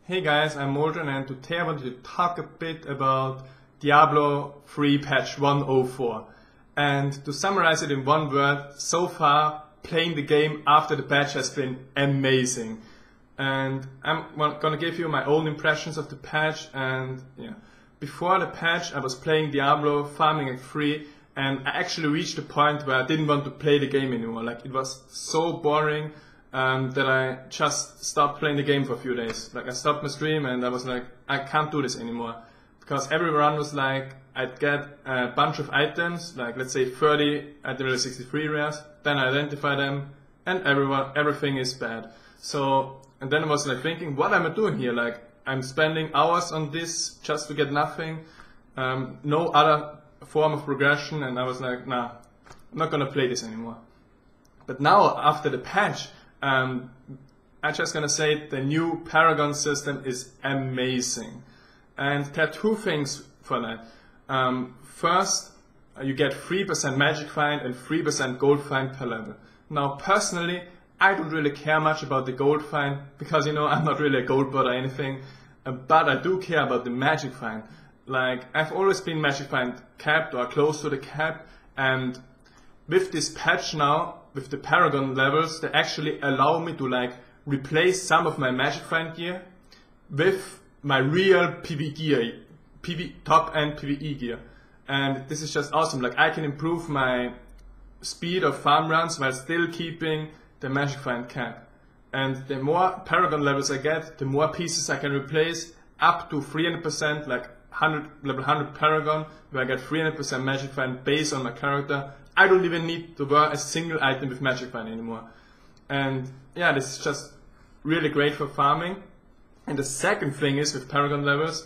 Hey guys, I'm Moldran and today I wanted to talk a bit about Diablo 3 patch 104. And to summarize it in one word, so far playing the game after the patch has been amazing. And I'm gonna give you my own impressions of the patch. And yeah, before the patch I was playing Diablo, farming at 3, and I actually reached a point where I didn't want to play the game anymore. Like, it was so boring that I just stopped playing the game for a few days. Like, I stopped my stream and I was like, I can't do this anymore. Because every run was like, I'd get a bunch of items, like let's say 30 at the 63 rares, then I identify them, and everything is bad. So, and then I was like thinking, what am I doing here? Like, I'm spending hours on this just to get nothing, no other form of progression, and I was like, nah, I'm not gonna play this anymore. But now, after the patch, I'm just gonna say the new Paragon system is amazing. And there are two things for that. First, you get 3% magic find and 3% gold find per level. Now, personally, I don't really care much about the gold find because, you know, I'm not really a gold bot or anything, but I do care about the magic find. Like, I've always been magic find capped or close to the cap, and with this patch now, with the Paragon levels, they actually allow me to like replace some of my magic find gear with my real PV gear, top end PvE gear. And this is just awesome. Like, I can improve my speed of farm runs while still keeping the magic find cap. And the more Paragon levels I get, the more pieces I can replace, up to 300%, like level 100 Paragon, where I get 300% magic find based on my character. I don't even need to wear a single item with magic find anymore. And yeah, this is just really great for farming. And the second thing is, with Paragon levels,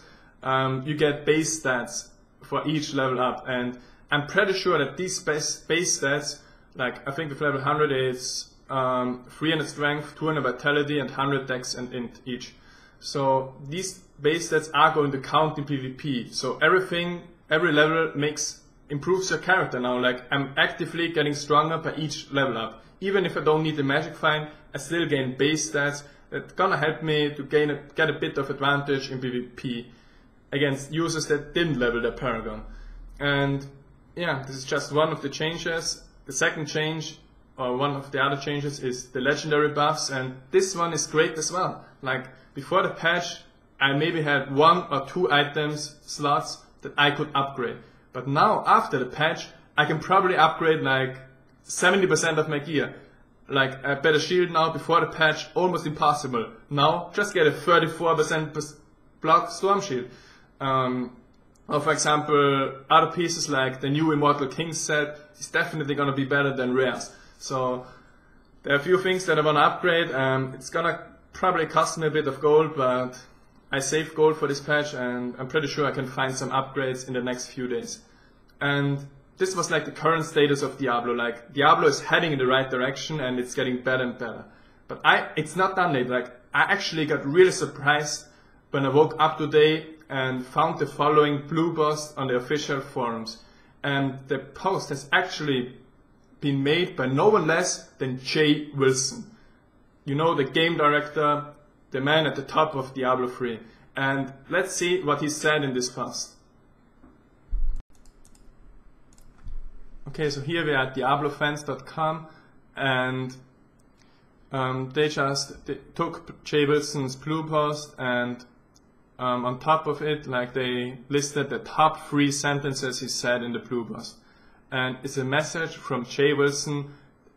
you get base stats for each level up. And I'm pretty sure that these base stats, like I think with level 100 it's 300 strength, 200 vitality, and 100 dex and int each. So these base stats are going to count in PvP. So every level improves your character now. Like, I'm actively getting stronger by each level up. Even if I don't need the magic find, I still gain base stats that's gonna help me to get a bit of advantage in PvP against users that didn't level their Paragon. And yeah, this is just one of the changes. The second change, or one of the other changes, is the legendary buffs, and this one is great as well. Like, before the patch, I maybe had 1 or 2 items slots that I could upgrade. But now, after the patch, I can probably upgrade like 70% of my gear. Like, a better shield now, before the patch, almost impossible. Now, just get a 34% block storm shield. Or for example, other pieces like the new Immortal King set is definitely gonna be better than rares. So, there are a few things that I wanna upgrade. It's gonna probably cost me a bit of gold, but I saved gold for this patch, and I'm pretty sure I can find some upgrades in the next few days. And this was like the current status of Diablo. Like, Diablo is heading in the right direction and it's getting better and better. But it's not done yet. Like, I actually got really surprised when I woke up today and found the following blue post on the official forums. And the post has actually been made by no one less than Jay Wilson. You know, the game director, the man at the top of Diablo 3. And let's see what he said in this post. Okay, so here we are at diablofans.com, and they took Jay Wilson's blue post, and on top of it, like, they listed the top 3 sentences he said in the blue post. And it's a message from Jay Wilson,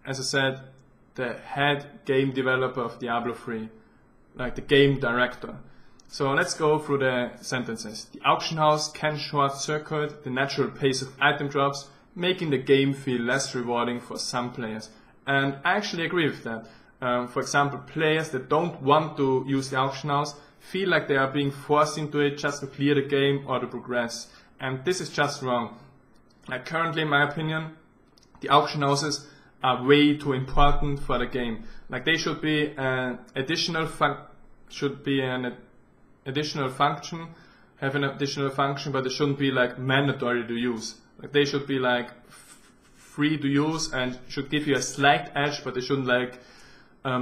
as I said, the head game developer of Diablo 3. Like, the game director. So let's go through the sentences. The auction house can short circuit the natural pace of item drops, making the game feel less rewarding for some players. And I actually agree with that. For example, players that don't want to use the auction house feel like they are being forced into it just to clear the game or to progress. And this is just wrong. Like, currently, in my opinion, the auction houses are way too important for the game. Like, they should be an additional function, have an additional function, but they shouldn't be like mandatory to use. Like, they should be like free to use and should give you a slight edge, but they shouldn't like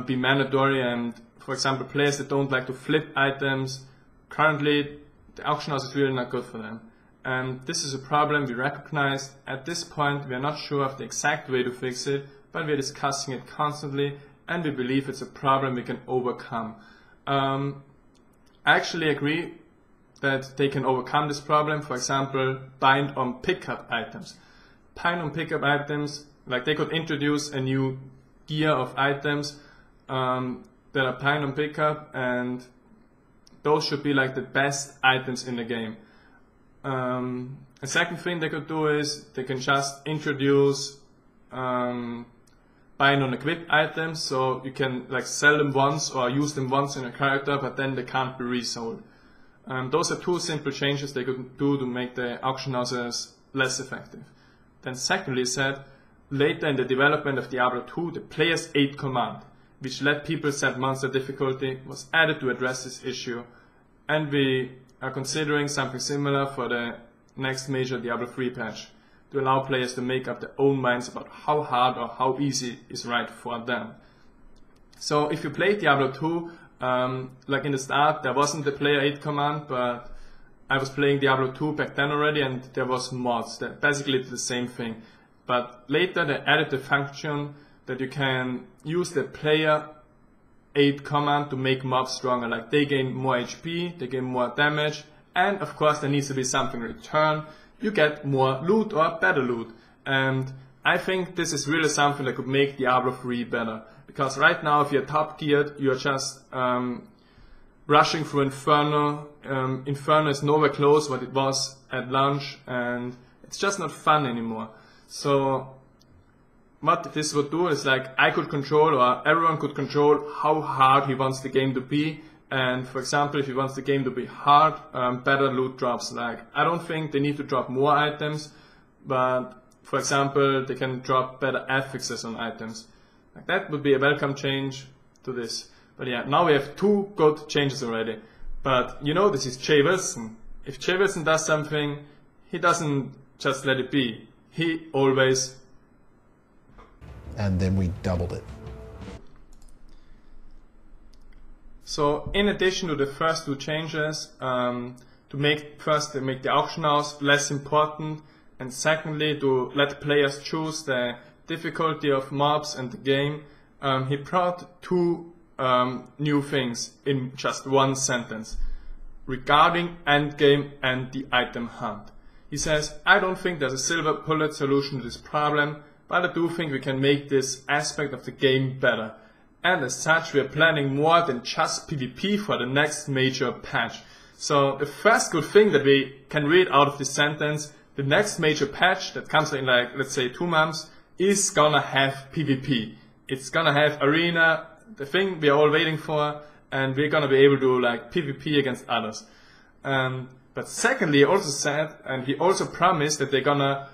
be mandatory. And for for example, players that don't like to flip items, currently the auction house is really not good for them. And this is a problem we recognize. At this point, we are not sure of the exact way to fix it, but we are discussing it constantly, and we believe it's a problem we can overcome. I actually agree that they can overcome this problem. For example, bind on pickup items. Bind on pickup items, like they could introduce a new tier of items that are bind on pickup, and those should be like the best items in the game. A second thing they could do is they can just introduce bind on equip items, so you can like sell them once or use them once in a character, but then they can't be resold. Those are two simple changes they could do to make the auction houses less effective. Then secondly said, later in the development of Diablo 2, the player's aid command, which let people set monster difficulty, was added to address this issue, and we are considering something similar for the next major Diablo 3 patch, to allow players to make up their own minds about how hard or how easy is right for them. So if you play Diablo 2, like in the start there wasn't the player aid command, but I was playing Diablo 2 back then already, and there was mods that basically did the same thing. But later they added the function that you can use the player aid command to make mobs stronger, like they gain more HP, they gain more damage, and of course there needs to be something in return. You get more loot or better loot, and I think this is really something that could make Diablo 3 better, because right now if you're top tiered, you're just rushing through Inferno. Inferno is nowhere close what it was at launch, and it's just not fun anymore. So what this would do is, like, I could control, or everyone could control how hard he wants the game to be. And for example, if he wants the game to be hard, better loot drops. Like, I don't think they need to drop more items, but for example, they can drop better affixes on items. Like, that would be a welcome change to this. But yeah, now we have two good changes already. But you know, this is Jay Wilson. If Jay Wilson does something, he doesn't just let it be. He always... And then we doubled it. So in addition to the first two changes, to make the auction house less important, and secondly to let players choose the difficulty of mobs and the game, he brought two new things in just one sentence regarding endgame and the item hunt. He says, I don't think there's a silver bullet solution to this problem, but I do think we can make this aspect of the game better. And as such, we are planning more than just PvP for the next major patch. So the first good thing that we can read out of this sentence, the next major patch that comes in, like, let's say 2 months, is gonna have PvP. It's gonna have arena, the thing we are all waiting for, and we're gonna be able to do like PvP against others. But secondly, he also said, and he also promised, that they're gonna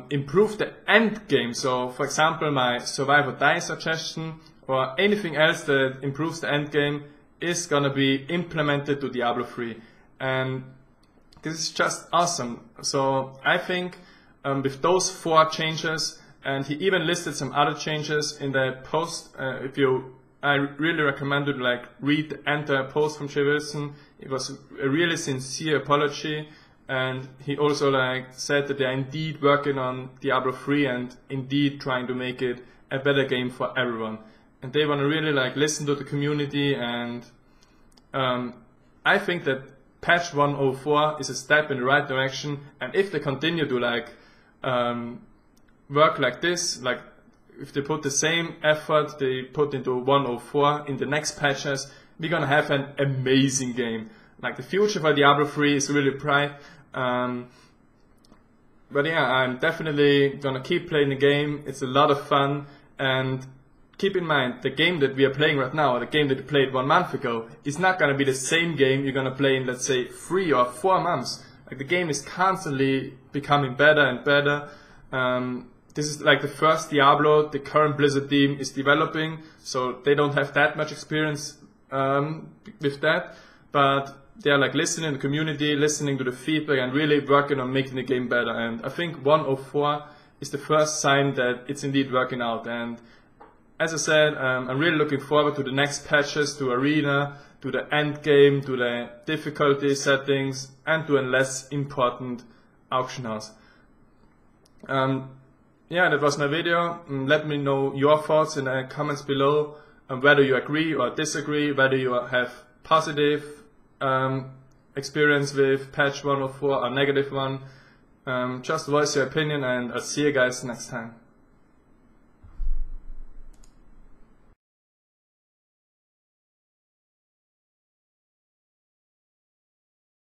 improve the end game. So for example, my survive or die suggestion, or anything else that improves the end game, is gonna be implemented to Diablo 3. And this is just awesome. So I think with those 4 changes, and he even listed some other changes in the post, I really recommend you to like read the entire post from Jay Wilson. It was a really sincere apology, and he also like said that they are indeed working on Diablo 3 and indeed trying to make it a better game for everyone. And they want to really like listen to the community, and I think that patch 104 is a step in the right direction. And if they continue to like work like this, like if they put the same effort they put into 104 in the next patches, we're gonna have an amazing game. Like, the future for Diablo 3 is really bright. But yeah, I'm definitely gonna keep playing the game. It's a lot of fun, and keep in mind, the game that we are playing right now, or the game that we played 1 month ago, is not gonna be the same game you're gonna play in, let's say, 3 or 4 months. Like, the game is constantly becoming better and better. This is like the first Diablo the current Blizzard team is developing, so they don't have that much experience with that, but they are like listening to the community, listening to the feedback, and really working on making the game better. And I think 104 is the first sign that it's indeed working out. And as I said, I'm really looking forward to the next patches, to Arena, to the end game, to the difficulty settings, and to a less important auction house. Yeah, that was my video. Let me know your thoughts in the comments below, whether you agree or disagree, whether you have positive experience with patch 104 or negative one. Just voice your opinion, and I'll see you guys next time.